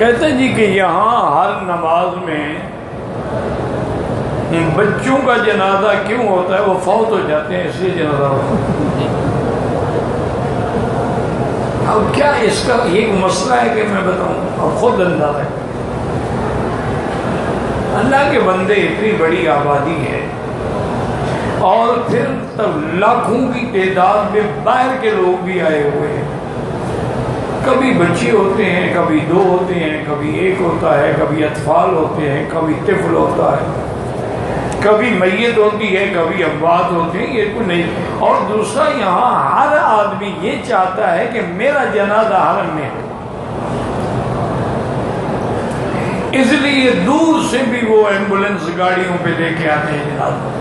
کہتے ہیں جی کہ یہاں ہر نماز میں بچوں کا جنازہ کیوں ہوتا ہے؟ وہ فوت ہو جاتے ہیں اس لیے جنازہ ہوتا ہے۔ اب کیا اس کا ایک مسئلہ ہے کہ میں بتاؤں، اب خود اندازہ ہے۔ اللہ کے بندے اتنی بڑی آبادی ہے اور پھر تب لاکھوں کی تعداد میں باہر کے لوگ بھی آئے ہوئے ہیں، کبھی بچے ہوتے ہیں، کبھی دو ہوتے ہیں، کبھی ایک ہوتا ہے، کبھی اطفال ہوتے ہیں، کبھی طفل ہوتا ہے، کبھی میت ہوتی ہے، کبھی اموات ہوتے ہیں، یہ کوئی نہیں۔ اور دوسرا یہاں ہر آدمی یہ چاہتا ہے کہ میرا جنازہ حرم میں ہو، اس لیے دور سے بھی وہ ایمبولینس گاڑیوں پہ لے کے آتے ہیں جنازہ۔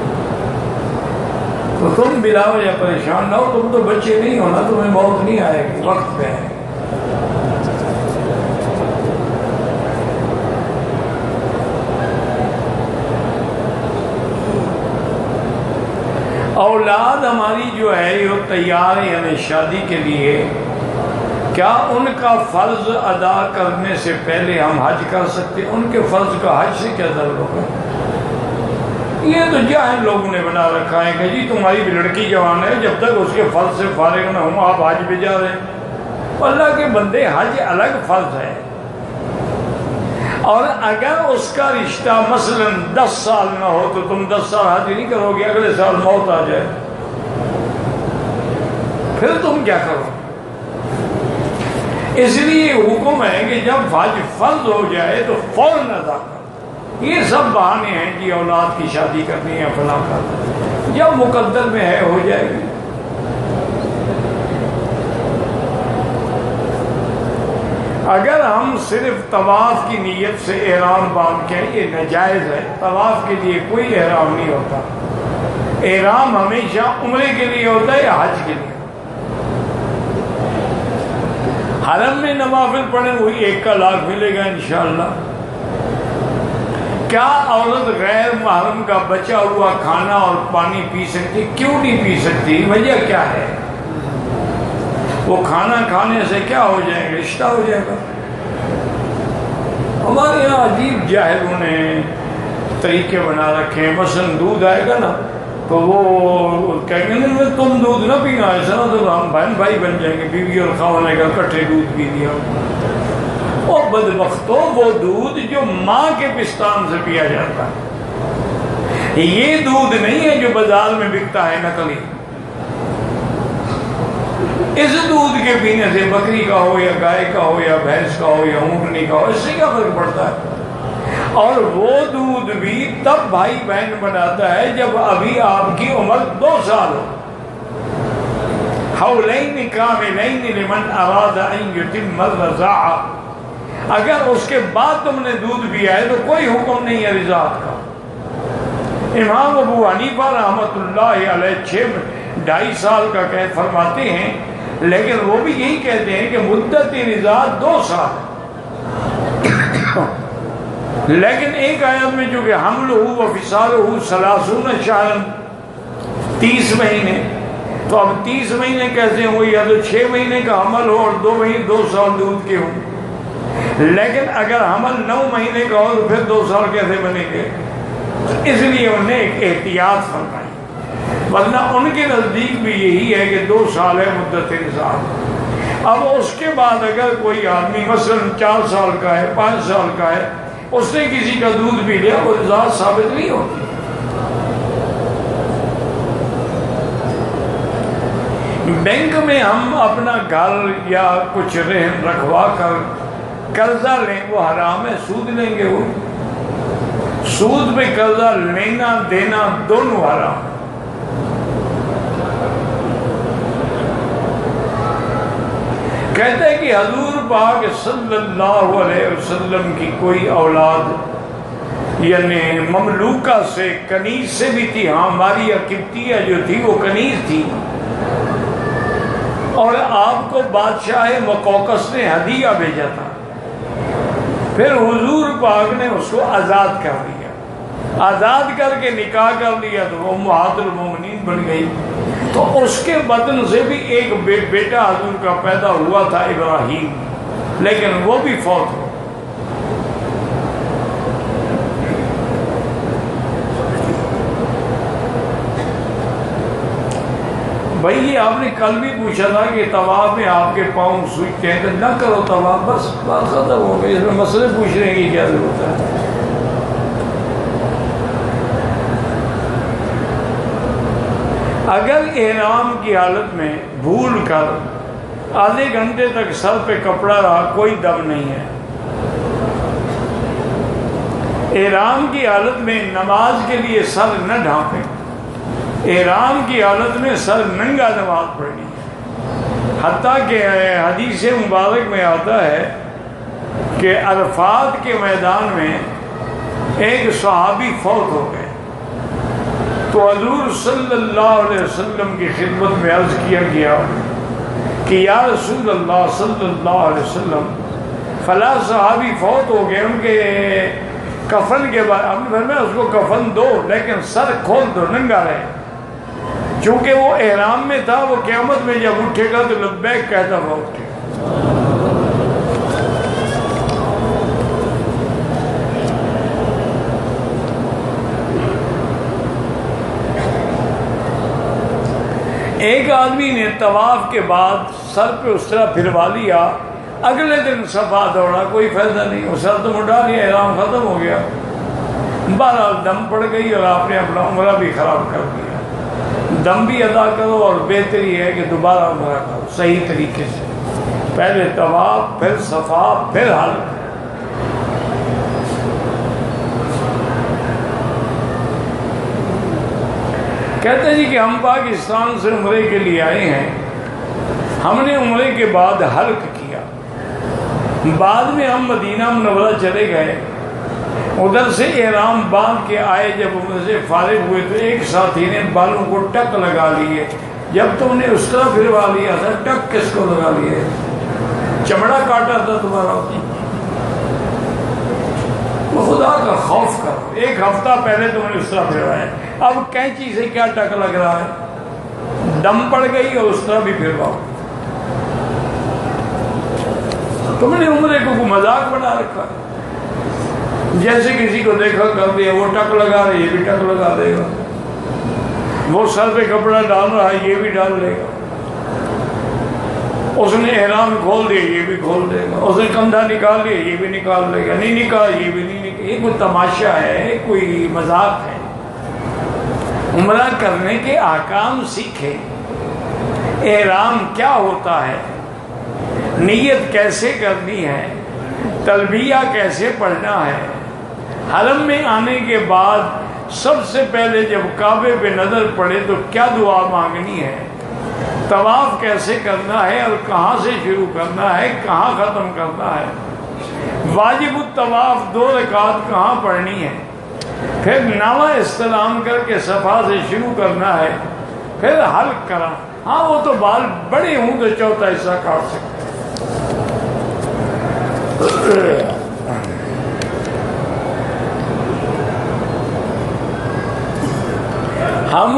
تو تم بلا وجہ پریشان نہ ہو، تم تو بچے نہیں ہونا، تمہیں موت نہیں آئے گی، وقت پہ ہے۔ اولاد ہماری جو ہے یہ تیار ہے یعنی شادی کے لیے، کیا ان کا فرض ادا کرنے سے پہلے ہم حج کر سکتے؟ ان کے فرض کا حج سے کیا تعلق ہوگا؟ یہ تو جاہل لوگوں نے بنا رکھا ہے کہ جی تمہاری بھی لڑکی جوان ہے، جب تک اس کے فرض سے فارغ نہ ہوں آپ حج پہ جا رہے ہیں۔ اللہ کے بندے، حج الگ فرض ہے، اور اگر اس کا رشتہ مثلا 10 سال نہ ہو تو تم 10 سال حج نہیں کرو گے، اگلے سال موت آ جائے پھر تم کیا کرو؟ اس لیے حکم ہے کہ جب حج فرض ہو جائے تو فوراً ادا کرو۔ یہ سب بہانے ہیں کہ اولاد کی شادی کرنی ہے، فلاں کرنا، جب مقدر میں ہے ہو جائے گی۔ اگر ہم صرف طواف کی نیت سے احرام باندھ کے، یہ ناجائز ہے، طواف کے لیے کوئی احرام نہیں ہوتا، احرام ہمیشہ عمرے کے لیے ہوتا ہے یا حج کے لیے۔ حرم میں نوافل پڑھیں وہی 1 کا لاکھ ملے گا انشاءاللہ۔ کیا عورت غیر محرم کا بچا ہوا کھانا اور پانی پی سکتی؟ کیوں نہیں پی سکتی؟ وجہ کیا ہے؟ وہ کھانا کھانے سے کیا ہو جائے گا؟ رشتہ ہو جائے گا۔ ہمارے یہاں عجیب جاہلوں نے طریقے بنا رکھے ہیں، مثلا دودھ آئے گا نا تو وہ کہیں گے نہیں تم دودھ نہ پینا، ایسا نا تو ہم بہن بھائی بن جائیں گے، بیوی اور خاوند نے کہا کٹھے دودھ پی لیا۔ وہ بدبختو، وہ دودھ جو ماں کے پستان سے پیا جاتا ہے، یہ دودھ نہیں ہے جو بازار میں بکتا ہے نقلی۔ اس دودھ کے پینے سے بکری کا ہو یا گائے کا ہو یا بھینس کا ہو یا اونٹنی کا ہو، اس سے کیا فرق پڑتا ہے؟ اور وہ دودھ بھی تب بھائی بہن بناتا ہے جب ابھی آپ کی عمر 2 سال ہو۔ حولین کاملین لمن اراد ان یتم الرضاعہ، اگر اس کے بعد تم نے دودھ پیا ہے تو کوئی حکم نہیں ہے رضاعت کا۔ امام ابو حنیفہ رحمۃ اللہ علیہ 2.5 سال کا کہہ فرماتے ہیں، لیکن وہ بھی یہی کہتے ہیں کہ مدت رضاعت 2 سال، لیکن ایک آیت میں جو کہ حملہ و فصالہ 30 شہرا، 30 مہینے، تو اب 30 مہینے کیسے ہوئی؟ یا تو 6 مہینے کا حمل ہو اور 2 سال دودھ کے ہوں، لیکن اگر حمل 9 مہینے کا ہو تو پھر 2 سال کیسے بنے گے؟ اس لیے انہوں نے ایک احتیاط فرمائی، ورنہ ان کے نزدیک بھی یہی ہے کہ 2 سال ہے مدت رضاعت۔ اب اس کے بعد اگر کوئی آدمی مثلا 4 سال کا ہے، 5 سال کا ہے، اس نے کسی کا دودھ پی لیا، وہ رضاعت ثابت نہیں ہوتی۔ بینک میں ہم اپنا گھر یا کچھ رہن رکھوا کر قرضہ لیں، وہ حرام ہے؟ سود لیں گے؟ وہ سود پہ قرضہ لینا دینا دونوں حرام۔ کہتے ہیں کہ حضور پاک صلی اللہ علیہ وسلم کی کوئی اولاد یعنی مملوکہ سے، کنیز سے بھی تھی، ہاں ماریہ قبطیہ جو تھی وہ کنیز تھی، اور آپ کو بادشاہ مقوقس نے ہدیہ بھیجا تھا، پھر حضور پاک نے اس کو آزاد کر دیا، آزاد کر کے نکاح کر لیا تو وہ امہات المومنین بن گئی۔ تو اس کے بدن سے بھی ایک بیٹا حضور کا پیدا ہوا تھا، ابراہیم، لیکن وہ بھی فوت ہو۔ بھائی یہ آپ نے کل بھی پوچھا تھا کہ طواف میں آپ کے پاؤں سوچتے ہیں تو نہ کرو طواف، بس بات ختم ہو گئی، اس میں مسئلے پوچھنے کی کیا ضرورت ہے؟ اگر احرام کی حالت میں بھول کر آدھے گھنٹے تک سر پہ کپڑا رہا، کوئی دم نہیں ہے۔ احرام کی حالت میں نماز کے لیے سر نہ ڈھانپیں، احرام کی حالت میں سر ننگا نماز پڑھنی ہے۔ حتیٰ کہ حدیث مبارک میں آتا ہے کہ عرفات کے میدان میں ایک صحابی فوت ہو گئے تو حضور صلی اللہ علیہ وسلم کی خدمت میں عرض کیا گیا کہ یا رسول اللہ صلی اللہ علیہ وسلم فلاں صحابی فوت ہو گئے، ان کے کفن کے بعد ہم نے فرمایا اس کو کفن دو لیکن سر کھول دو، ننگا رہے، چونکہ وہ احرام میں تھا، وہ قیامت میں جب اٹھے گا تو لبیک کہتا ہوا اٹھے گا۔ ایک آدمی نے طواف کے بعد سر پہ اس طرح پھروا لیا، اگلے دن صفا دوڑا، کوئی فائدہ نہیں، وہ سر تو مٹا لیا، احرام ختم ہو گیا، بہرحال دم پڑ گئی اور آپ نے اپنا عمرہ بھی خراب کر دیا۔ دم بھی ادا کرو اور بہتری ہے کہ دوبارہ عمرہ کرو صحیح طریقے سے، پہلے طواف پھر صفا پھر حلق۔ کہتے ہیں جی کہ ہم پاکستان سے عمرے کے لیے آئے ہیں، ہم نے عمرے کے بعد حلق کیا، بعد میں ہم مدینہ منورہ چلے گئے، ادھر سے احرام باندھ کے آئے، جب عمرے سے فارغ ہوئے تو ایک ساتھی نے بالوں کو ٹک لگا لیے، جب تم نے اس طرح پھروا لیا تھا، ٹک کس کو لگا لیے؟ چمڑا کاٹا تھا تمہارا؟ خدا کا خوف کرو، ایک ہفتہ پہلے تم نے اس طرح پھروایا، اب کینچی سے کیا ٹک لگ رہا ہے؟ دم پڑ گئی اور اس طرح بھی پھرواؤ۔ تم نے عمرے کو مذاق بنا رکھا، جیسے کسی کو دیکھا کر دیا، وہ ٹک لگا رہا ہے یہ بھی ٹک لگا دے گا، وہ سر پہ کپڑا ڈال رہا ہے یہ بھی ڈال لے گا، اس نے احرام کھول دیا یہ بھی کھول دے گا، اس نے کندھا نکال لیا یہ بھی نکال لے گا، نہیں نکال یہ بھی نہیں نکال۔ یہ کوئی تماشا ہے، کوئی مذاق ہے؟ عمرہ کرنے کے احکام سیکھیں، احرام کیا ہوتا ہے، نیت کیسے کرنی ہے، تلبیہ کیسے پڑھنا ہے، حرم میں آنے کے بعد سب سے پہلے جب کعبے پہ نظر پڑے تو کیا دعا مانگنی ہے، طواف کیسے کرنا ہے اور کہاں سے شروع کرنا ہے کہاں ختم کرنا ہے، واجب الطواف 2 رکعات کہاں پڑھنی ہے، پھر نامہ استلام کر کے صفا سے شروع کرنا ہے، پھر حلق کرا۔ ہاں وہ تو بال بڑے ہوں تو چوتھا حصہ کاٹ سکتے ہیں۔ ہم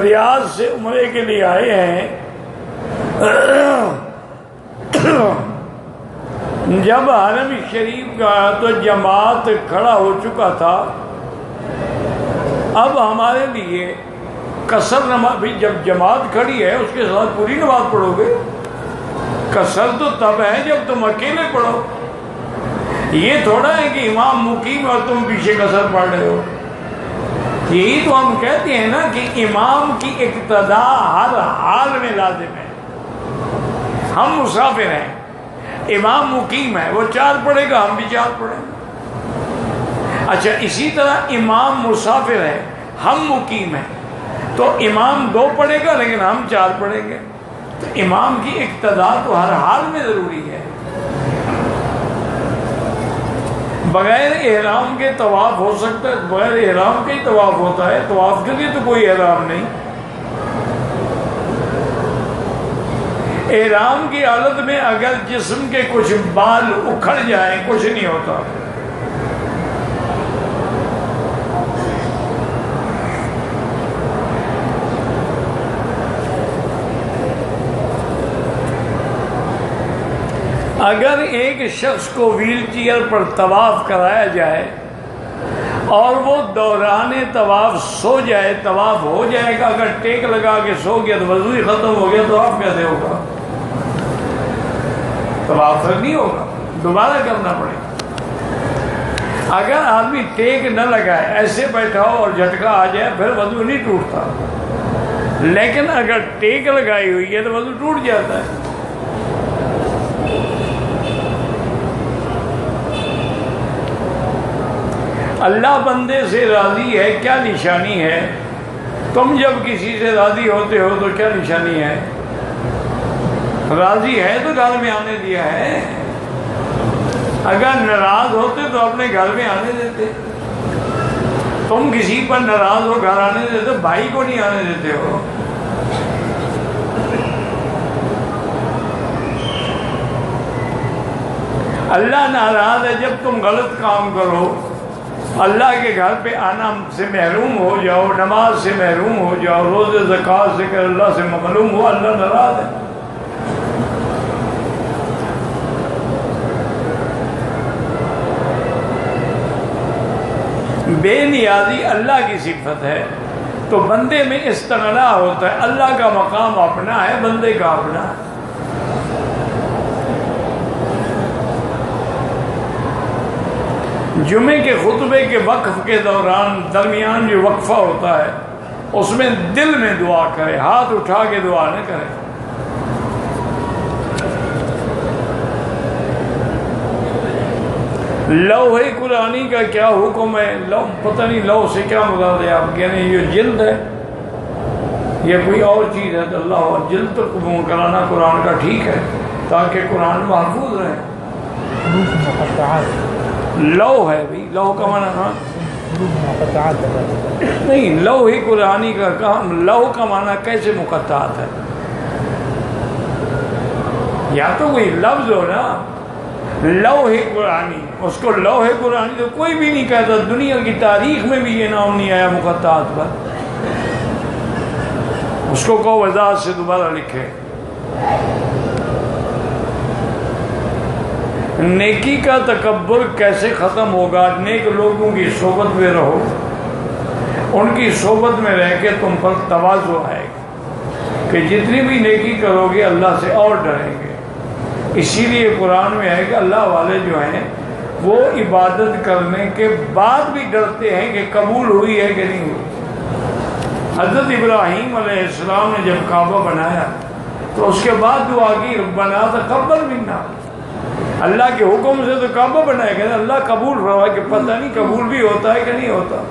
ریاض سے عمرے کے لیے آئے ہیں، جب حرم شریف کا تو جماعت کھڑا ہو چکا تھا، اب ہمارے لیے قصر نماز بھی، جب جماعت کھڑی ہے اس کے ساتھ پوری نماز پڑھو گے، قصر تو تب ہے جب تم اکیلے پڑھو، یہ تھوڑا ہے کہ امام مقیم اور تم پیچھے قصر پڑھ رہے ہو۔ یہی تو ہم کہتے ہیں نا کہ امام کی اقتداء ہر حال میں لازم ہے۔ ہم مسافر ہیں، امام مقیم ہے، وہ 4 پڑھے گا ہم بھی 4 پڑھیں گے۔ اچھا اسی طرح امام مسافر ہے، ہم مقیم ہیں، تو امام 2 پڑھے گا لیکن ہم 4 پڑھیں گے، تو امام کی اقتداء تو ہر حال میں ضروری ہے۔ بغیر احرام کے طواف ہو سکتا ہے، بغیر احرام کے ہی طواف ہوتا ہے، طواف کے لیے تو کوئی احرام نہیں۔ احرام کی حالت میں اگر جسم کے کچھ بال اکھڑ جائیں کچھ نہیں ہوتا۔ اگر ایک شخص کو ویل چیئر پر طواف کرایا جائے اور وہ دوران طواف سو جائے، طواف ہو جائے گا، اگر ٹیک لگا کے سو گیا تو وضو ہی ختم ہو گیا، تو آپ کیسے ہوگا؟ طواف پھر نہیں ہوگا، دوبارہ کرنا پڑے گا۔ اگر آدمی ٹیک نہ لگائے، ایسے بیٹھا ہو اور جھٹکا آ جائے، پھر وضو نہیں ٹوٹتا، لیکن اگر ٹیک لگائی ہوئی ہے تو وضو ٹوٹ جاتا ہے۔ اللہ بندے سے راضی ہے، کیا نشانی ہے؟ تم جب کسی سے راضی ہوتے ہو تو کیا نشانی ہے؟ راضی ہے تو گھر میں آنے دیا ہے، اگر ناراض ہوتے تو اپنے گھر میں آنے دیتے۔ تم کسی پر ناراض ہو گھر آنے دیتے، بھائی کو نہیں آنے دیتے ہو۔ اللہ ناراض ہے جب تم غلط کام کرو، اللہ کے گھر پہ آنا سے محروم ہو جاؤ، نماز سے محروم ہو جاؤ، روزے زکوٰۃ ذکر اللہ سے محروم ہو، اللہ ناراض ہے۔ بے نیازی اللہ کی صفت ہے، تو بندے میں استغنا ہوتا ہے، اللہ کا مقام اپنا ہے، بندے کا اپنا ہے۔ جمعے کے خطبے کے وقف کے دوران درمیان جو وقفہ ہوتا ہے، اس میں دل میں دعا کرے، ہاتھ اٹھا کے دعا نہ کرے۔ لوح قرآنی کا کیا حکم ہے؟ پتہ نہیں لوح سے کیا مراد ہے آپ کہنے یہ جلد ہے یا کوئی اور چیز ہے؟ تو اللہ جلد تک کرانا قرآن کا ٹھیک ہے تاکہ قرآن محفوظ رہے۔ لوح ہے بھی، لوح کا معنی نہیں، لوح قرآنی کا کام، لوح کا معنی کیسے مقطعات ہے؟ یا تو کوئی لفظ ہو نا، لوح قرآنی، اس کو لوح قرآنی تو کوئی بھی نہیں کہتا، دنیا کی تاریخ میں بھی یہ نام نہیں آیا مقطعات پر۔ اس کو کہو وضاحت سے دوبارہ لکھے۔ نیکی کا تکبر کیسے ختم ہوگا؟ نیک لوگوں کی صحبت میں رہو، ان کی صحبت میں رہ کے تم پر تواضع آئے گا کہ جتنی بھی نیکی کرو گے اللہ سے اور ڈریں گے۔ اسی لیے قرآن میں ہے کہ اللہ والے جو ہیں وہ عبادت کرنے کے بعد بھی ڈرتے ہیں کہ قبول ہوئی ہے کہ نہیں ہوئی۔ حضرت ابراہیم علیہ السلام نے جب کعبہ بنایا تو اس کے بعد دعا کی ربنا تقبل منا، اللہ کے حکم سے تو کعبہ بنایا گیا، اللہ قبول فرما، کہ پتہ نہیں قبول بھی ہوتا ہے کہ نہیں ہوتا۔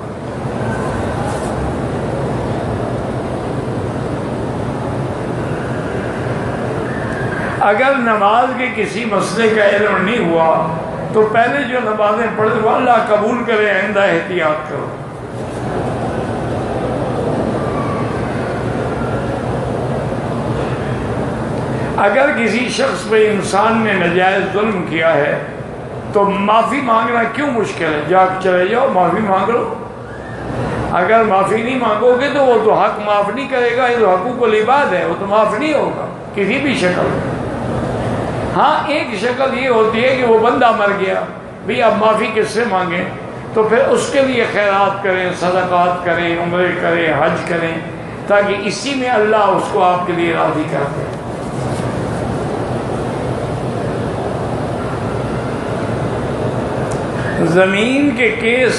اگر نماز کے کسی مسئلے کا علم نہیں ہوا تو پہلے جو نمازیں پڑھے وہ اللہ قبول کرے، آئندہ احتیاط کرو۔ اگر کسی شخص پہ انسان نے ناجائز ظلم کیا ہے تو معافی مانگنا کیوں مشکل ہے؟ جا کے چلے جاؤ معافی مانگ لو۔ اگر معافی نہیں مانگو گے تو وہ تو حق معاف نہیں کرے گا، یہ تو حقوق العباد ہے، وہ تو معاف نہیں ہوگا کسی بھی شکل میں۔ ہاں ایک شکل یہ ہوتی ہے کہ وہ بندہ مر گیا، بھی اب معافی کس سے مانگیں؟ تو پھر اس کے لیے خیرات کریں، صدقات کریں، عمرے کریں، حج کریں، تاکہ اسی میں اللہ اس کو آپ کے لیے راضی کر دے۔ زمین کے کیس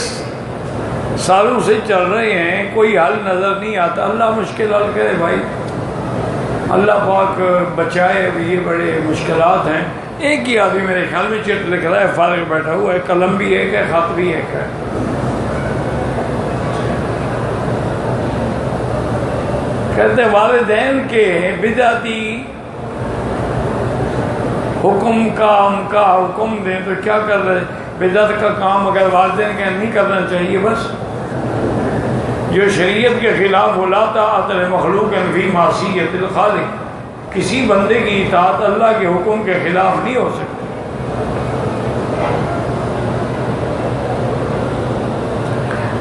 سالوں سے چل رہے ہیں، کوئی حل نظر نہیں آتا، اللہ مشکل حل کرے بھائی، اللہ پاک بچائے، یہ بڑے مشکلات ہیں۔ ایک ہی آدمی میرے خیال میں چٹ لکھ رہا ہے، فارغ بیٹھا ہوا ہے، قلم بھی ایک ہے، خط بھی ایک ہے۔ کہتے والدین کے بدعتی حکم کا حکم دیں تو کیا کر رہے؟ بدعت کا کام اگر والدین کا نہیں کرنا چاہیے، بس جو شریعت کے خلاف لا طاعۃ لمخلوق فی معصیۃ الخالق، کسی بندے کی اطاعت اللہ کے حکم کے خلاف نہیں ہو سکتی۔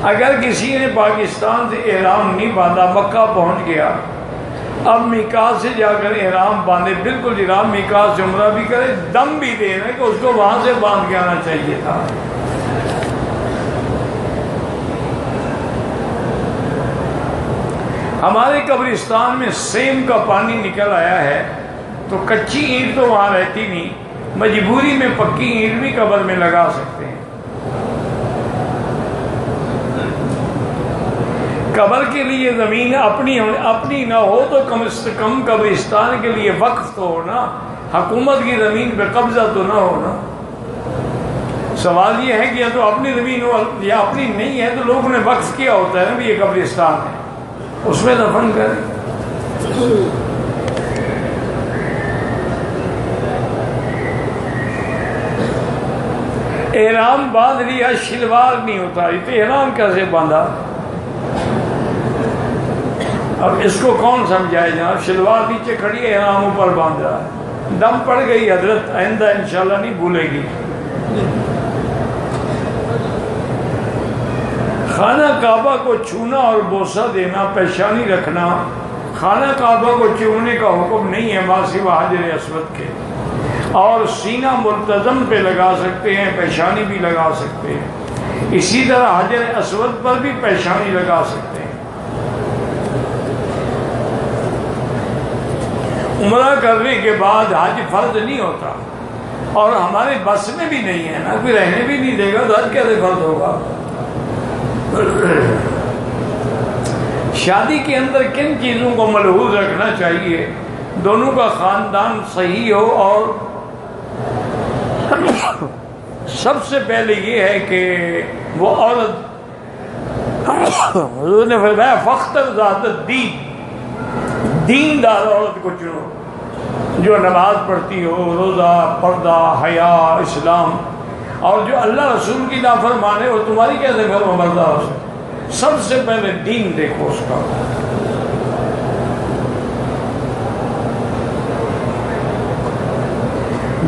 اگر کسی نے پاکستان سے احرام نہیں باندھا، مکہ پہنچ گیا، اب میقات سے جا کر احرام باندھے، بالکل احرام میقات سے عمرہ بھی کرے، دم بھی دے رہے کہ اس کو وہاں سے باندھ کے آنا چاہیے تھا۔ ہمارے قبرستان میں سیم کا پانی نکل آیا ہے تو کچی اینٹ تو وہاں رہتی نہیں، مجبوری میں پکی اینٹ بھی قبر میں لگا سکتے ہیں۔ قبر کے لیے زمین اپنی نہ ہو تو کم سے کم قبرستان کے لیے وقف تو ہونا، حکومت کی زمین پہ قبضہ تو نہ ہونا۔ سوال یہ ہے کہ یا تو اپنی زمین ہو یا اپنی نہیں ہے تو لوگوں نے وقف کیا ہوتا ہے نا بھی یہ قبرستان ہے، اس میں دفن کریں۔ احرام باندھ لیا، شلوار نہیں اتاری تو احرام کیسے باندھا؟ اب اس کو کون سمجھائے جناب؟ شلوار نیچے کھڑی ہے، احرام اوپر باندھ رہا ہے، دم پڑ گئی حضرت، آئندہ انشاءاللہ نہیں بھولے گی۔ خانہ کعبہ کو چھونا اور بوسہ دینا، پیشانی رکھنا، خانہ کعبہ کو چھونے کا حکم نہیں ہے ما سوا حجر اسود کے، اور سینہ ملتزم پہ لگا سکتے ہیں، پیشانی بھی لگا سکتے ہیں، اسی طرح حجر اسود پر بھی پیشانی لگا سکتے ہیں۔ عمرہ کرنے کے بعد حج فرض نہیں ہوتا، اور ہمارے بس میں بھی نہیں ہے نا، کوئی رہنے بھی نہیں دے گا تو حج کیسے فرض ہوگا؟ شادی کے اندر کن چیزوں کو ملحوظ رکھنا چاہیے؟ دونوں کا خاندان صحیح ہو، اور سب سے پہلے یہ ہے کہ وہ عورت، حضور نے فرمایا فاختر ذات الدین، دیندار عورت کو چنو جو نماز پڑھتی ہو، روزہ، پردہ، حیا، اسلام، اور جو اللہ رسول کی نافرمانے ہو تمہاری کیسے فرما بردار ہو سکے؟ سب سے پہلے دین دیکھو اس کا۔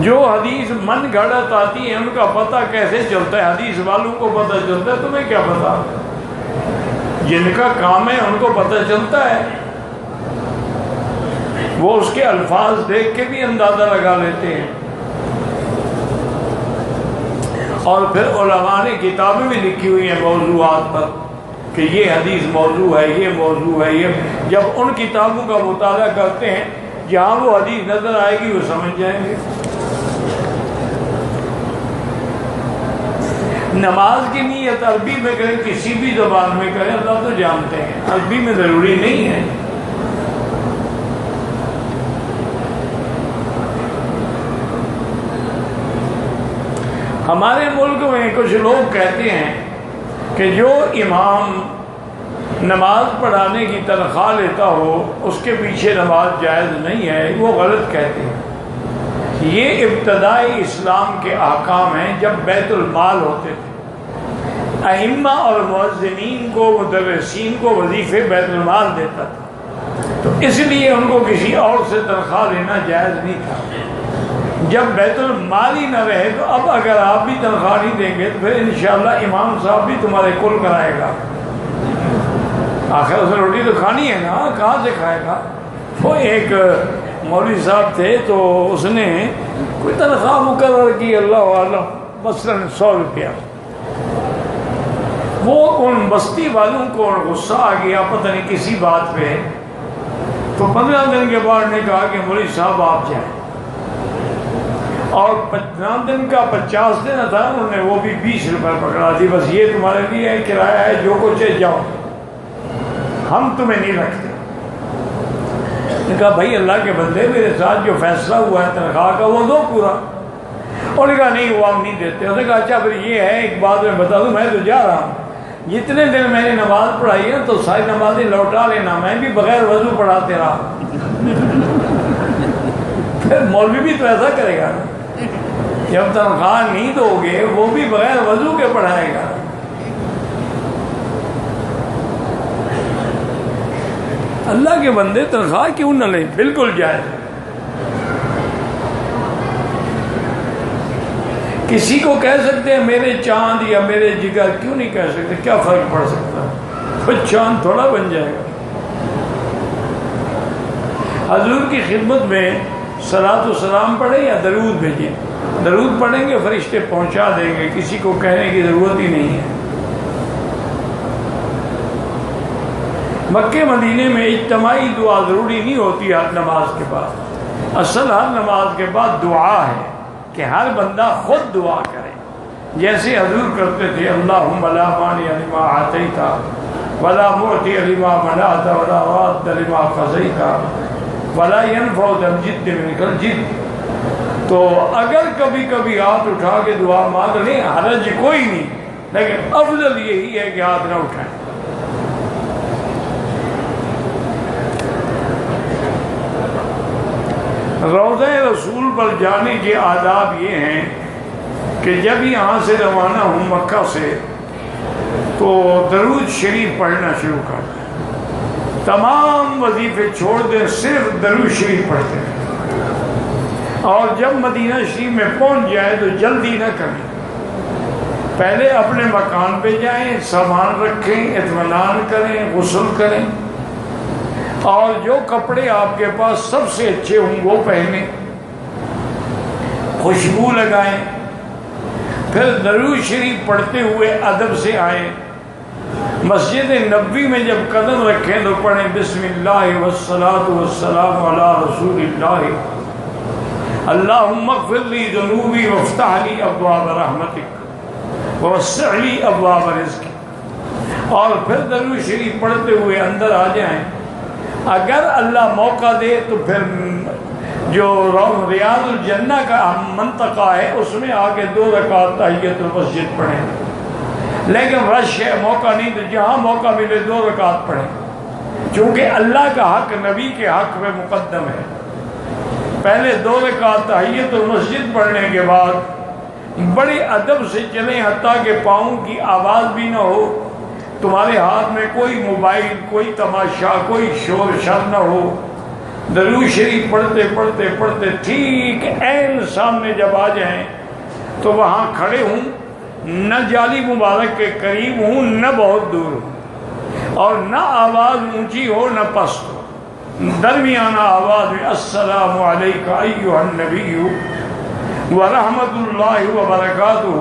جو حدیث من گھڑت آتی ہے ان کا پتہ کیسے چلتا ہے؟ حدیث والوں کو پتہ چلتا ہے، تمہیں کیا پتہ؟ جن کا کام ہے ان کو پتہ چلتا ہے، وہ اس کے الفاظ دیکھ کے بھی اندازہ لگا لیتے ہیں، اور پھر علماء نے کتابیں بھی لکھی ہوئی ہیں موضوعات پر کہ یہ حدیث موضوع ہے، یہ موضوع ہے، یہ جب ان کتابوں کا مطالعہ کرتے ہیں جہاں وہ حدیث نظر آئے گی وہ سمجھ جائیں گے۔ نماز کی نیت عربی میں کریں، کسی بھی زبان میں کریں، اللہ تو جانتے ہیں، عربی میں ضروری نہیں ہے۔ ہمارے ملک میں کچھ لوگ کہتے ہیں کہ جو امام نماز پڑھانے کی تنخواہ لیتا ہو اس کے پیچھے نماز جائز نہیں ہے، وہ غلط کہتے ہیں۔ یہ ابتدائی اسلام کے احکام ہیں جب بیت المال ہوتے تھے، ائمہ اور مؤذنین کو، مدرسین کو وظیفے بیت المال دیتا تھا، تو اس لیے ان کو کسی اور سے تنخواہ لینا جائز نہیں تھا۔ جب بیت المال ہی نہ رہے تو اب اگر آپ بھی تنخواہ نہیں دیں گے تو پھر انشاءاللہ امام صاحب بھی تمہارے کل کرائے گا، آخر اسے روٹی تو کھانی ہے نا، کہاں سے کھائے گا؟ وہ ایک مولوی صاحب تھے تو اس نے کوئی تنخواہ مقرر کی، اللہ عالم مثلاً 100 روپیہ، وہ ان بستی والوں کو غصہ آ گیا پتہ نہیں کسی بات پہ، تو 15 دن کے بعد نے کہا کہ مولوی صاحب آپ جائیں، اور 15 دن کا 50 دن تھا، انہوں نے وہ بھی 20 روپے پکڑا دی، بس یہ تمہارے لیے ہے، کرایہ ہے، جو کچھ ہے جاؤ، ہم تمہیں نہیں رکھتے۔ نے کہا بھائی اللہ کے بندے، میرے ساتھ جو فیصلہ ہوا ہے تنخواہ کا وہ دو پورا۔ انہوں نے کہا نہیں وہ ہم نہیں دیتے۔ انہوں نے کہا اچھا پھر یہ ہے ایک بات میں بتا دوں، میں تو جا رہا ہوں، جتنے دن میں نے نماز پڑھائی ہے تو ساری نمازیں لوٹا لینا، میں بھی بغیر وضو پڑھاتے رہا۔ پھر مولوی بھی تو ایسا کرے گا نا، جب تنخواہ نہیں دو گے وہ بھی بغیر وضو کے پڑھائے گا۔ اللہ کے بندے تنخواہ کیوں نہ لیں، بالکل جائز۔ کسی کو کہہ سکتے ہیں میرے چاند یا میرے جگر، کیوں نہیں کہہ سکتے؟ کیا فرق پڑ سکتا ہے؟ کوئی چاند تھوڑا بن جائے گا۔ حضور کی خدمت میں صلاۃ و سلام پڑھیں یا درود بھیجیں؟ درود پڑھیں گے فرشتے پہنچا دیں گے، کسی کو کہنے کی ضرورت ہی نہیں ہے۔ مکے مدینے میں اجتماعی دعا ضروری نہیں ہوتی ہر نماز کے بعد، اصل ہر نماز کے بعد دعا ہے کہ ہر بندہ خود دعا کرے، جیسے حضور کرتے تھے اللہم لا مانع لما اعطیت ولا معطی لما منعت ولا راد لما قضیت ولا ينفع ذا الجد منک الجد۔ تو اگر کبھی کبھی ہاتھ اٹھا کے دعا مانگ لیں حرج کوئی نہیں، لیکن افضل یہی ہے کہ ہاتھ نہ اٹھائیں۔ روضہ رسول پر جانے کے آداب یہ ہیں کہ جب یہاں سے روانہ ہوں مکہ سے تو درود شریف پڑھنا شروع کر دیں، تمام وظیفے چھوڑ دیں، صرف درود شریف پڑھتے ہیں، اور جب مدینہ شریف میں پہنچ جائے تو جلدی نہ کریں، پہلے اپنے مکان پہ جائیں، سامان رکھیں، اطمینان کریں، غسل کریں، اور جو کپڑے آپ کے پاس سب سے اچھے ہوں وہ پہنیں، خوشبو لگائیں، پھر درود شریف پڑھتے ہوئے ادب سے آئیں، مسجد نبوی میں جب قدم رکھیں تو پڑھیں بسم اللہ والصلاۃ والسلام علی رسول اللہ اللہم اغفر لی ذنوبی وافتح لی ابواب رحمتک ووسع لی ابواب رزقک، اور پھر درود شریف پڑھتے ہوئے اندر آ جائیں۔ اگر اللہ موقع دے تو پھر جو ریاض الجنہ کا منطقہ ہے اس میں آ کے 2 رکعت تحیت المسجد پڑھیں، لیکن رش ہے، موقع نہیں، تو جہاں موقع ملے 2 رکعت پڑھیں، چونکہ اللہ کا حق نبی کے حق میں مقدم ہے۔ پہلے 2 رکعت تحیت المسجد پڑھنے کے بعد بڑے ادب سے چلیں، حتیٰ کہ پاؤں کی آواز بھی نہ ہو، تمہارے ہاتھ میں کوئی موبائل، کوئی تماشا، کوئی شور شر نہ ہو، درود شریف پڑھتے پڑھتے پڑھتے ٹھیک عین سامنے جب آ جائیں تو وہاں کھڑے ہوں، نہ جالی مبارک کے قریب ہوں نہ بہت دور ہوں، اور نہ آواز اونچی ہو نہ پست ہو، درمیانہ آواز میں السلام علیکہ ایھا النبی ورحمۃ اللہ وبرکاتہ،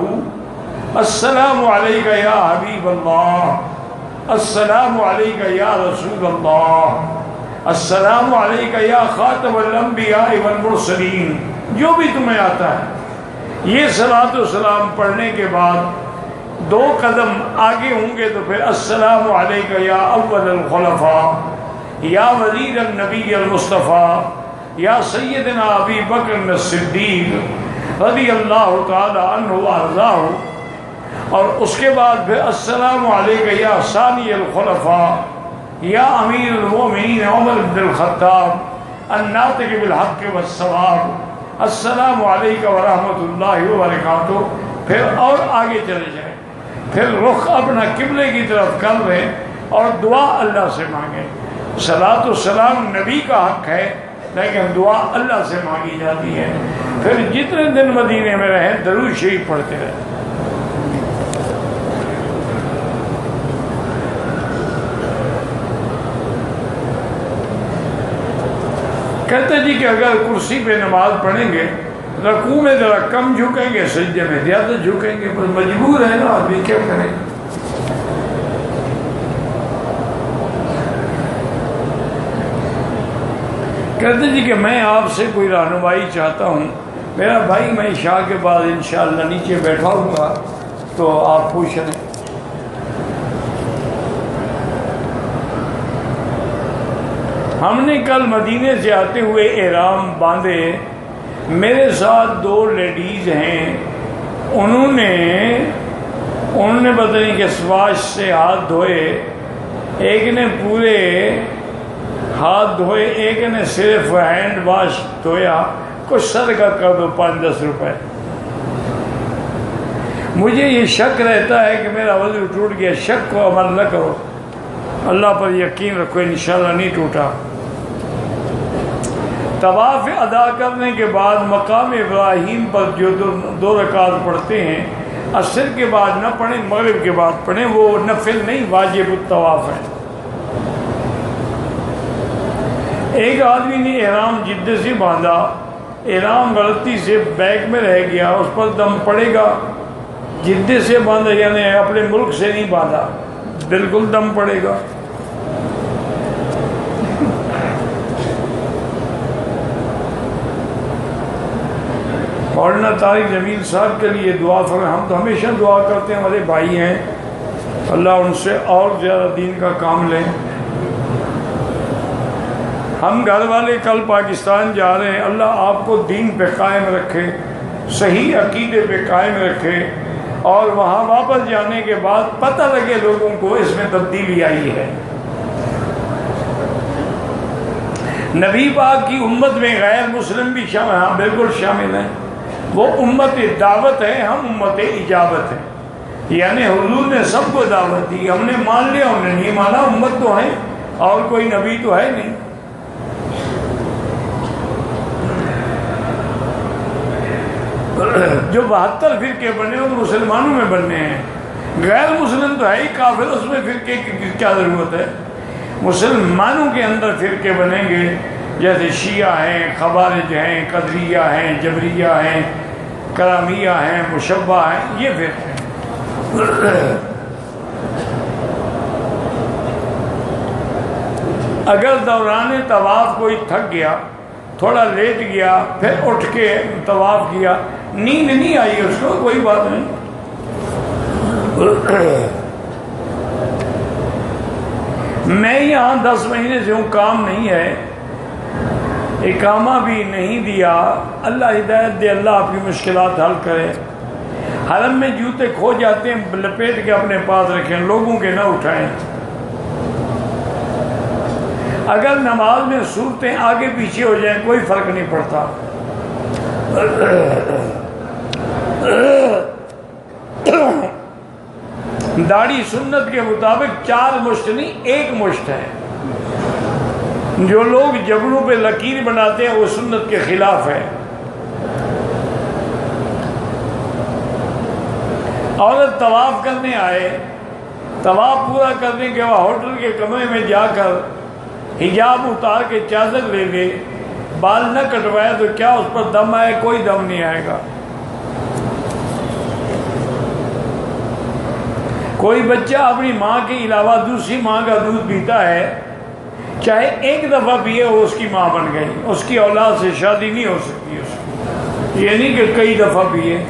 السلام علیکہ یا حبیب اللہ، السلام علیکہ یا رسول اللہ، السلام علیکہ یا خاتم الانبیاء والمرسلین، جو بھی تمہیں آتا ہے۔ یہ صلاۃ و سلام پڑھنے کے بعد 2 قدم آگے ہوں گے تو پھر السلام علیکہ یا اول الخلفاء یا وزیر النبی المصطفیٰ یا سیدنا ابی بکر الصدیق رضی اللہ تعالی عنہ وارضاہ، اور اس کے بعد پھر السلام علیکہ یا ثانی الخلفاء یا امیر المومنین عمر بن الخطاب الناطق بالحق والصواب، السلام علیکہ ورحمۃ اللہ وبرکاتہ، پھر اور آگے چلے جائیں، پھر رخ اپنا قبلے کی طرف کر لیں اور دعا اللہ سے مانگیں۔ صلاۃ و سلام نبی کا حق ہے لیکن دعا اللہ سے مانگی جاتی ہے۔ پھر جتنے دن مدینے میں رہیں درود شریف پڑھتے رہیں۔ کہتے جی کہ اگر کرسی پہ نماز پڑھیں گے رکوع میں ذرا کم جھکیں گے، سجدے میں زیادہ جھکیں گے، پر مجبور ہے نا آدمی، کیا کریں۔ کہتے جی کہ میں آپ سے کوئی رہنمائی چاہتا ہوں، میرا بھائی میں عشاء کے بعد انشاءاللہ نیچے بیٹھا ہوں گا تو آپ پوچھ لیں۔ ہم نے کل مدینے سے آتے ہوئے احرام باندھے، میرے ساتھ 2 لیڈیز ہیں، انہوں نے پتہ نہیں کہ سواش سے ہاتھ دھوئے، ایک نے پورے ہاتھ دھوئے، ایک نے صرف ہینڈ واش دھویا، کچھ صدقہ کر دو 5-10 روپے۔ مجھے یہ شک رہتا ہے کہ میرا وضو ٹوٹ گیا، شک کو عمل نہ کرو، اللہ پر یقین رکھو، انشاءاللہ نہیں ٹوٹا۔ طواف ادا کرنے کے بعد مقام ابراہیم پر جو 2 رکعت پڑھتے ہیں، عصر کے بعد نہ پڑھیں، مغرب کے بعد پڑھیں، وہ نفل نہیں واجب الطواف ہے۔ ایک آدمی نے احرام جدے سے باندھا، احرام غلطی سے بیگ میں رہ گیا، اس پر دم پڑے گا؟ جدے سے باندھا یعنی اپنے ملک سے نہیں باندھا، بالکل دم پڑے گا۔ مولانا طارق جمیل صاحب کے لیے دعا فرمائیں. ہم تو ہمیشہ دعا کرتے ہیں، ہمارے بھائی ہیں، اللہ ان سے اور زیادہ دین کا کام لیں. ہم گھر والے کل پاکستان جا رہے ہیں، اللہ آپ کو دین پہ قائم رکھے، صحیح عقیدے پہ قائم رکھے، اور وہاں واپس جانے کے بعد پتہ لگے لوگوں کو اس میں تبدیلی آئی ہے. نبی پاک کی امت میں غیر مسلم بھی شامل، ہاں بالکل شامل ہیں. وہ امت دعوت ہے، ہم امت اجابت ہے. یعنی حضور نے سب کو دعوت دی، ہم نے مان لیا، ہم نے نہیں مانا. امت تو ہے اور کوئی نبی تو ہے نہیں. جو 72 فرقے بنے وہ مسلمانوں میں بننے ہیں. غیر مسلم تو ہے ہی کافر، اس میں فرقے کی کیا ضرورت ہے؟ مسلمانوں کے اندر فرقے بنیں گے، جیسے شیعہ ہیں، خوارج ہیں، قدریہ ہیں، جبریہ ہیں، کرامیہ ہیں، مشبہ ہیں، یہ فرقے ہیں. اگر دوران طواف کوئی تھک گیا، تھوڑا لیٹ گیا، پھر اٹھ کے طواف کیا، نیند نہیں آئی اس کو، کوئی بات نہیں. میں یہاں 10 مہینے سے ہوں، کام نہیں ہے، اقامہ بھی نہیں دیا. اللہ ہدایت دے، اللہ آپ کی مشکلات حل کرے. حرم میں جوتے کھو جاتے ہیں، لپیٹ کے اپنے پاس رکھیں، لوگوں کے نہ اٹھائیں. اگر نماز میں صورتیں آگے پیچھے ہو جائیں کوئی فرق نہیں پڑتا. داڑھی سنت کے مطابق 4 مشت نہیں 1 مشت ہے. جو لوگ جبڑوں پہ لکیر بناتے ہیں وہ سنت کے خلاف ہے. عورت طواف کرنے آئے، طواف پورا کرنے کے بعد ہوٹل کے کمرے میں جا کر حجاب اتار کے چادر لے لے، بال نہ کٹوائے تو کیا اس پر دم آئے؟ کوئی دم نہیں آئے گا. کوئی بچہ اپنی ماں کے علاوہ دوسری ماں کا دودھ پیتا ہے، چاہے 1 دفعہ پیے وہ اس کی ماں بن گئی، اس کی اولاد سے شادی نہیں ہو سکتی اس کی. یہ نہیں کہ کئی دفعہ پیے.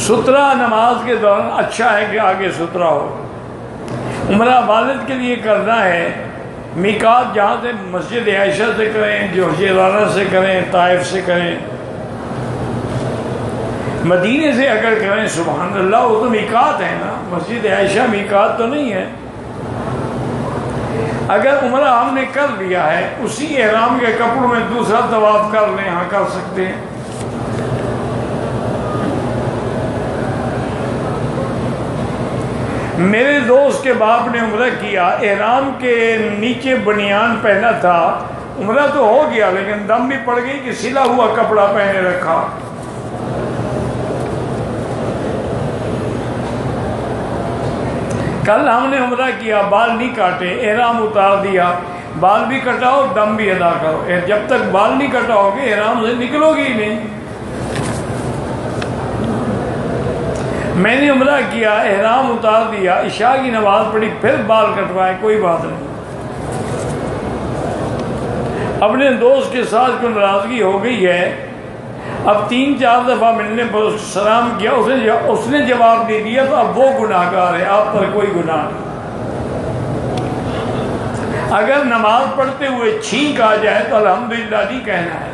سترہ نماز کے دوران اچھا ہے کہ آگے سترہ ہو. عمرہ والد کے لیے کرنا ہے، میقات جہاں سے مسجد عائشہ سے کریں، جو جیلانہ سے کریں، طائف سے کریں، مدینے سے اگر کریں سبحان اللہ، وہ تو میقات ہے نا. مسجد عائشہ میقات تو نہیں ہے. اگر عمرہ ہم نے کر لیا ہے، اسی احرام کے کپڑوں میں دوسرا طواف کر لیں، ہاں کر سکتے ہیں. میرے دوست کے باپ نے عمرہ کیا، احرام کے نیچے بنیان پہنا تھا، عمرہ تو ہو گیا لیکن دم بھی پڑ گئی کہ سلا ہوا کپڑا پہنے رکھا. کل ہم نے عمرہ کیا، بال نہیں کاٹے، احرام اتار دیا، بال بھی کٹاؤ، دم بھی ادا کرو. جب تک بال نہیں کٹاؤ گے احرام سے نکلو گے ہی نہیں. میں نے عمرہ کیا، احرام اتار دیا، عشاء کی نماز پڑھی، پھر بال کٹوائے، کوئی بات نہیں. اپنے دوست کے ساتھ کوئی ناراضگی ہو گئی ہے، اب 3-4 دفعہ ملنے پر سلام کیا، اس نے جواب دے دیا، تو اب وہ گناہ گار ہے، آپ پر کوئی گناہ نہیں. اگر نماز پڑھتے ہوئے چھینک آ جائے تو الحمدللہ نہیں کہنا ہے.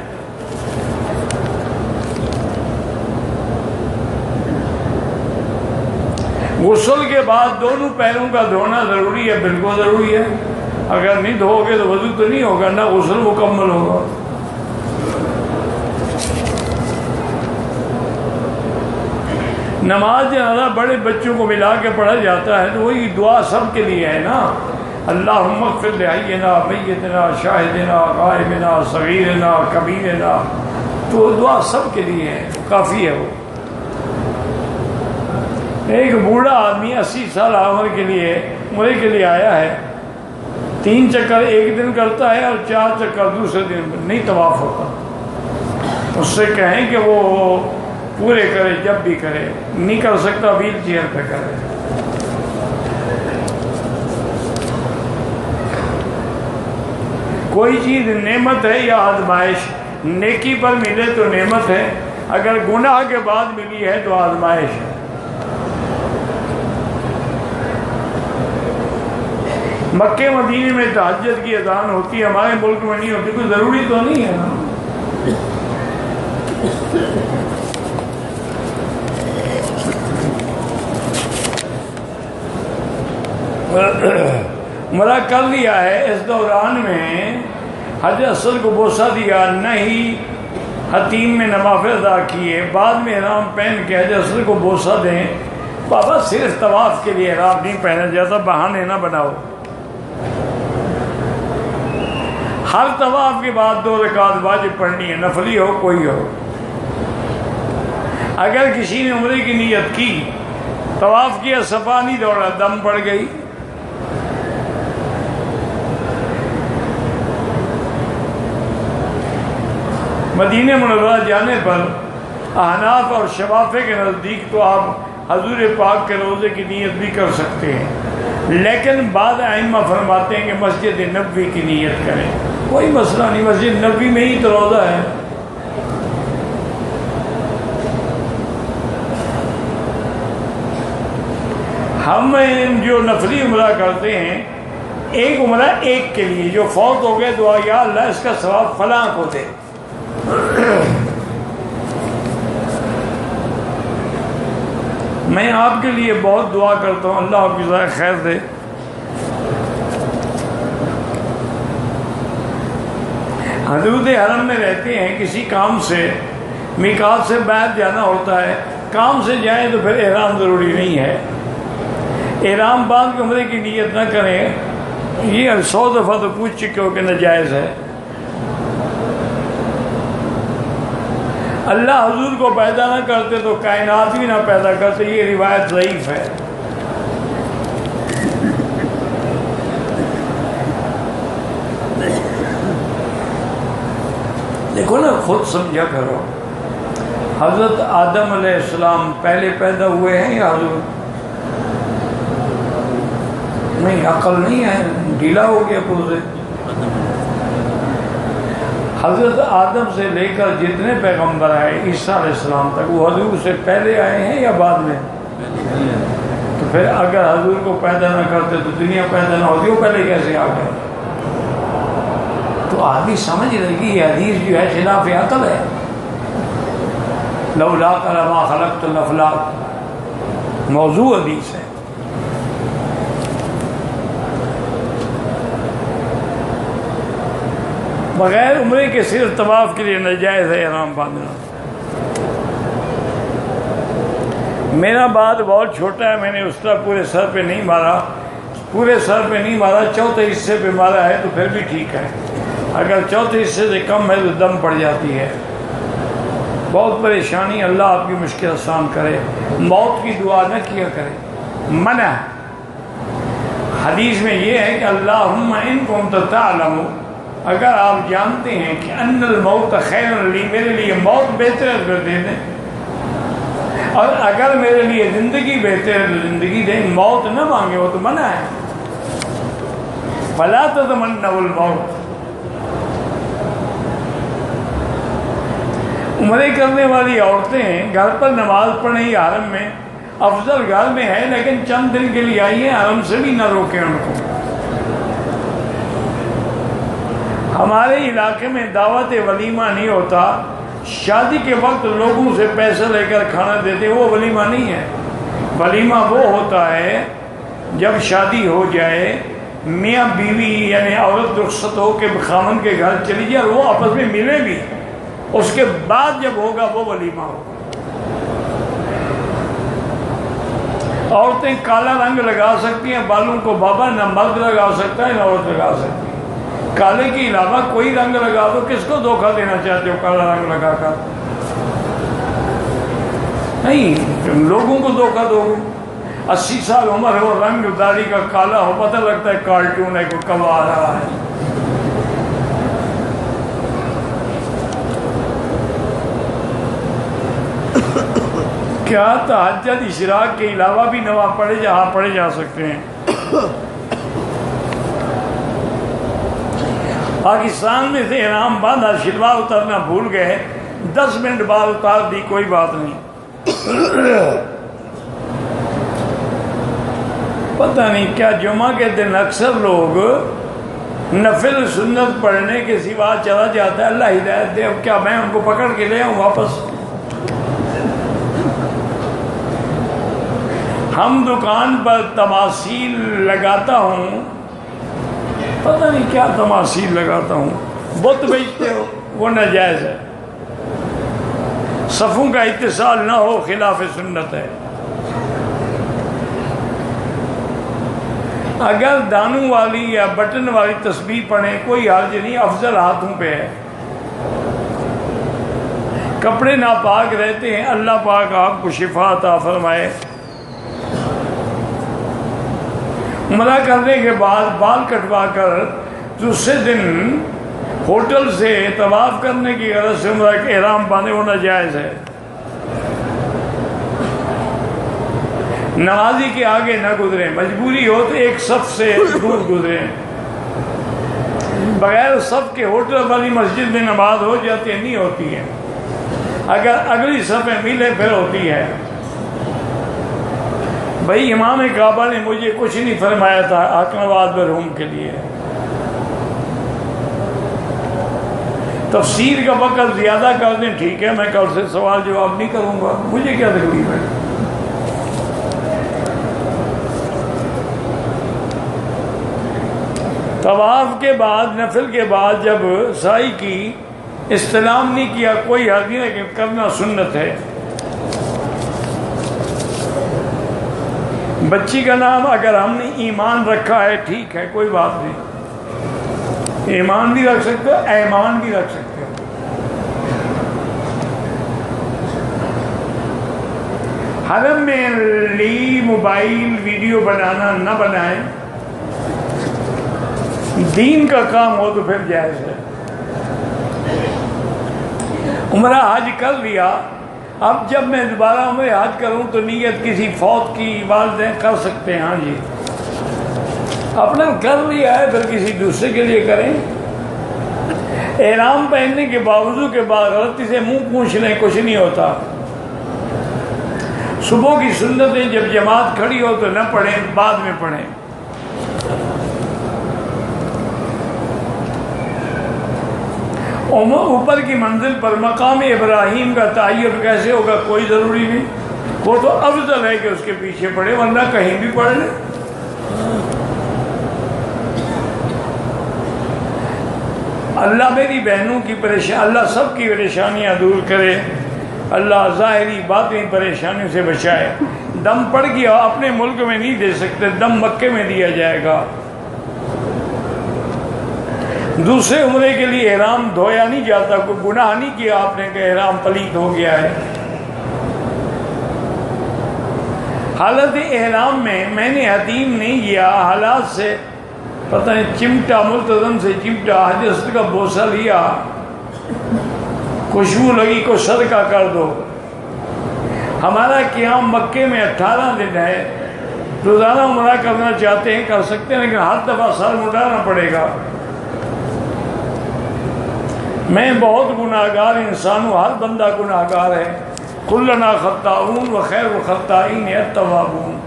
غسل کے بعد دونوں پیروں کا دھونا ضروری ہے، بالکل ضروری ہے. اگر نہیں دھو گے تو وضو تو نہیں ہوگا، نہ غسل مکمل ہوگا. نماز جنازہ بڑے بچوں کو ملا کے پڑھا جاتا ہے تو وہی دعا سب کے لیے ہے نا. اللہم اغفر لحینا میتنا شاہدنا غائبنا صغیرنا کبیرنا، تو دعا سب کے لیے ہے، کافی ہے. وہ ایک بوڑھا آدمی 80 سال عمر کے لیے عمرے کے لیے آیا ہے، 3 چکر ایک دن کرتا ہے اور 4 چکر دوسرے دن نہیں طواف ہوتا. اس سے کہیں کہ وہ پورے کرے، جب بھی کرے. نہیں کر سکتا ویل چیئر پہ کرے. کوئی چیز نعمت ہے یا آزمائش؟ نیکی پر ملے تو نعمت ہے، اگر گناہ کے بعد ملی ہے تو آزمائش ہے۔ مکے مدینے میں تہجد کی اذان ہوتی ہے، ہمارے ملک میں نہیں ہوتی، کوئی ضروری تو نہیں ہے نا۔ عمرہ کر لیا ہے، اس دوران میں حج اسود کو بوسہ دیا نہیں، حتیم میں نوافل ادا کیے، بعد میں احرام پہن کے حج اسود کو بوسہ دیں۔ بابا صرف طواف کے لیے احرام نہیں پہنا جاتا، بہانے نہ بناؤ۔ ہر طواف کے بعد 2 رکعت واجب پڑھنی ہے، نفلی ہو کوئی ہو۔ اگر کسی نے عمرے کی نیت کی، طواف کیا، صفا نہیں دوڑا، دم پڑ گئی، مدینہ منورہ جانے پر احناف اور شوافے کے نزدیک تو آپ حضور پاک کے روضے کی نیت بھی کر سکتے ہیں، لیکن بعض ائمہ فرماتے ہیں کہ مسجد نبوی کی نیت کریں، کوئی مسئلہ نہیں، مسجد نبوی میں ہی تو روضہ ہے۔ ہم جو نفلی عمرہ کرتے ہیں، ایک عمرہ ایک کے لیے، جو فوت ہو گئے دعا یا اللہ اس کا ثواب فلاں کو دے۔ میں آپ کے لیے بہت دعا کرتا ہوں، اللہ آپ کی ذرا خیر دے۔ حدود حرم میں رہتے ہیں، کسی کام سے میقات سے باہر جانا ہوتا ہے، کام سے جائیں تو پھر احرام ضروری نہیں ہے، احرام باندھ کے عمرے کی نیت نہ کریں، یہ 100 دفعہ تو پوچھ چکے ہو کہ ناجائز ہے۔ اللہ حضور کو پیدا نہ کرتے تو کائنات بھی نہ پیدا کرتے، یہ روایت ضعیف ہے۔ دیکھو نا، خود سمجھا کرو، حضرت آدم علیہ السلام پہلے پیدا ہوئے ہیں یا حضور؟ نہیں، عقل نہیں ہے، ڈھیلا ہو گیا پوزے۔ حضرت آدم سے لے کر جتنے پیغمبر آئے عیسیٰ علیہ السلام تک، وہ حضور سے پہلے آئے ہیں یا بعد میں؟ تو پھر اگر حضور کو پیدا نہ کرتے تو دنیا پیدا نہ ہوتی، وہ پہلے کیسے آ گئے؟ تو آدمی سمجھ رہے کہ یہ حدیث جو ہے خلاف عقل ہے۔ لولاک لما خلقت الافلاک موضوع حدیث ہے۔ بغیر عمرے کے صرف طواف کے لیے ناجائز ہے احرام باندھنا۔ میرا بات بہت چھوٹا ہے، میں نے اس طرح پورے سر پہ نہیں مارا، چوتھے حصے پہ مارا ہے تو پھر بھی ٹھیک ہے، اگر چوتھے حصے سے کم ہے تو دم پڑ جاتی ہے، بہت پریشانی۔ اللہ آپ کی مشکل آسان کرے، موت کی دعا نہ کیا کرے، منع۔ حدیث میں یہ ہے کہ اللہم ان کنت تعلم، اگر آپ جانتے ہیں کہ ان الموت خیر لی، میرے لیے موت بہتر ہے تو دے دیں، اور اگر میرے لیے زندگی بہتر ہے تو زندگی دیں، موت نہ مانگے، وہ تو منع ہے۔ فلا تتمنوا الموت۔ عمرے کرنے والی عورتیں گھر پر نماز پڑھیں یا حرم میں، افضل گھر میں ہے، لیکن چند دن کے لیے آئی ہیں، حرم سے بھی نہ روکیں ان کو۔ ہمارے علاقے میں دعوت ولیمہ نہیں ہوتا، شادی کے وقت لوگوں سے پیسے لے کر کھانا دیتے، وہ ولیمہ نہیں ہے۔ ولیمہ وہ ہوتا ہے جب شادی ہو جائے، میاں بیوی یعنی عورت رخصت ہو کے خامن کے گھر چلی جائے اور وہ آپس میں ملے بھی، اس کے بعد جب ہوگا وہ ولیمہ ہوگا۔ عورتیں کالا رنگ لگا سکتی ہیں بالوں کو، بابا نہ مرد لگا سکتا ہے نہ عورت لگا سکتی ہے۔ کالے کے علاوہ کوئی رنگ لگا دو، کس کو دھوکہ دینا چاہتے ہو کالا رنگ لگا کر؟ نہیں، تم لوگوں کو دھوکہ دو گے۔ 80 سال عمر ہو، رنگ داڑھی کا کالا ہو، پتہ لگتا ہے کارٹون ہے کہ کب آ رہا ہے۔ کیا تہجد اشراق کے علاوہ بھی نوافل پڑھے جا سکتے ہیں؟ پاکستان میں سے احرام باندھا، شلوار اترنا بھول گئے، 10 منٹ بعد اتار دی، کوئی بات نہیں۔ پتہ نہیں کیا جمعہ کے دن اکثر لوگ نفل سنت پڑھنے کے سوا چلا جاتا ہے۔ اللہ ہدایت دے، اب کیا میں ان کو پکڑ کے لے آؤں واپس؟ ہم دکان پر تماثیل لگاتا ہوں، پتہ نہیں کیا تماثیل لگاتا ہوں، بت بیچتے ہو، وہ ناجائز ہے۔ صفوں کا اتصال نہ ہو خلاف سنت ہے۔ اگر دانوں والی یا بٹن والی تسبیح پڑھیں کوئی حرج نہیں، افضل ہاتھوں پہ ہے۔ کپڑے ناپاک رہتے ہیں، اللہ پاک آپ کو شفا عطا فرمائے۔ عمرہ کرنے کے بعد بال کٹوا کر دوسرے دن ہوٹل سے طواف کرنے کی غرض سے عمرہ کے احرام باندھے ہونا جائز ہے۔ نمازی کے آگے نہ گزریں، مجبوری ہو تو ایک صف سے دور گزریں۔ بغیر صف کے ہوٹل والی مسجد میں نماز ہو جاتی ہے، نہیں ہوتی ہے، اگر اگلی صفیں ملے پھر ہوتی ہے۔ بھائی امام کعبہ نے مجھے کچھ نہیں فرمایا تھا حاکم آباد مرحوم کے لیے۔ تفسیر کا وقت زیادہ کر دیں ٹھیک ہے، میں کل سے سوال جواب نہیں کروں گا، مجھے کیا تکلیف ہے۔ طواف کے بعد نفل کے بعد جب سائی کی استلام نہیں کیا کوئی حرج نہیں کہ کرنا سنت ہے۔ بچی کا نام اگر ہم نے ایمان رکھا ہے ٹھیک ہے، کوئی بات نہیں، ایمان بھی رکھ سکتے ہو، ایمان بھی رکھ سکتے ہو۔ حرم میں لی موبائل ویڈیو بنانا نہ بنائیں، دین کا کام ہو تو پھر جائز ہے۔ عمرہ حج کر لیا، اب جب میں دوبارہ عمرہ حج کروں تو نیت کسی فوت کی والدین کر سکتے ہیں، ہاں جی اپنا کر لیا ہے پھر کسی دوسرے کے لیے کریں۔ احرام پہننے کے باوجود کے بعد غلطی سے منہ پونچھ لیں، کچھ نہیں ہوتا۔ صبح کی سنتیں جب جماعت کھڑی ہو تو نہ پڑھیں، بعد میں پڑھیں۔ اوپر کی منزل پر مقام ابراہیم کا تعین کیسے ہوگا؟ کوئی ضروری نہیں، وہ تو افضل ہے کہ اس کے پیچھے پڑھے، ورنہ کہیں بھی پڑھ لیں۔ اللہ میری بہنوں کی اللہ سب کی پریشانیاں دور کرے، اللہ ظاہری باطنی پریشانیوں سے بچائے۔ دم پڑ گیا اپنے ملک میں نہیں دے سکتے، دم مکے میں دیا جائے گا۔ دوسرے عمرے کے لیے احرام دھویا نہیں جاتا، کوئی گناہ نہیں کیا آپ نے کہ احرام پلید ہو گیا ہے۔ حالت احرام میں نے حتیم نہیں کیا، حالات سے پتہ نہیں چمٹا، ملتزم سے چمٹا، حجت کا بوسہ لیا، خوشبو لگی کو صدقہ کر دو۔ ہمارا قیام مکے میں 18 دن ہے، روزانہ عمرہ کرنا چاہتے ہیں کر سکتے ہیں، لیکن ہر دفعہ سر مڈانا پڑے گا۔ میں بہت گناہگار انسان ہوں، ہر بندہ گناہگار ہے۔ کلنا خطاؤون و خیر الخطائین التوابون۔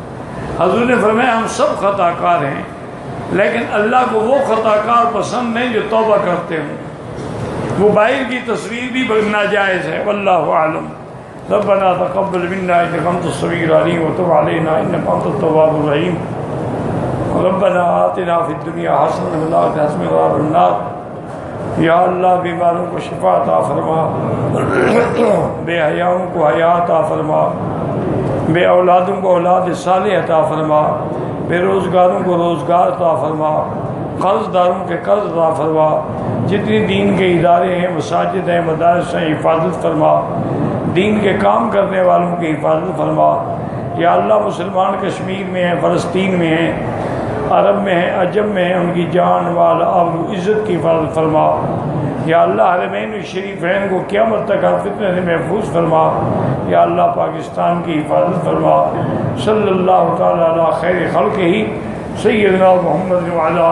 حضور نے فرمایا ہم سب خطا کار ہیں، لیکن اللہ کو وہ خطا کار پسند نہیں جو توبہ کرتے ہوں۔ موبائل کی تصویر بھی ناجائز ہے، واللہ اعلم۔ ربنا تقبل منا انک انت السمیع العلیم وتب علینا انک انت التواب الرحیم۔ ربنا آتنا فی الدنیا حسنۃ وفی الآخرۃ حسنۃ وقنا عذاب النار۔ یا اللہ بیماروں کو شفا عطا فرما، بے حیاؤں کو حیا عطا فرما، بے اولادوں کو اولاد صالح عطا فرما، بے روزگاروں کو روزگار عطا فرما، قرض داروں کے قرض عطا فرما، جتنی دین کے ادارے ہیں، مساجد ہیں، مدارس ہیں، حفاظت فرما، دین کے کام کرنے والوں کی حفاظت فرما۔ یا اللہ مسلمان کشمیر میں ہیں، فلسطین میں ہیں، عرب میں ہیں، عجم میں ہیں، ان کی جان مال آبرو عزت کی حفاظت فرما۔ یا اللہ حرمین الشریفین کو قیامت تک ہر فتنے سے محفوظ فرما۔ یا اللہ پاکستان کی حفاظت فرما۔ صلی اللہ تعالی علی خیر خلقہ سیدنا محمد وعلی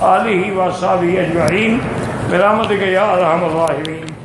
آلہ و صحبہ اجمعین۔ برحمتک یا ارحم الراحمین.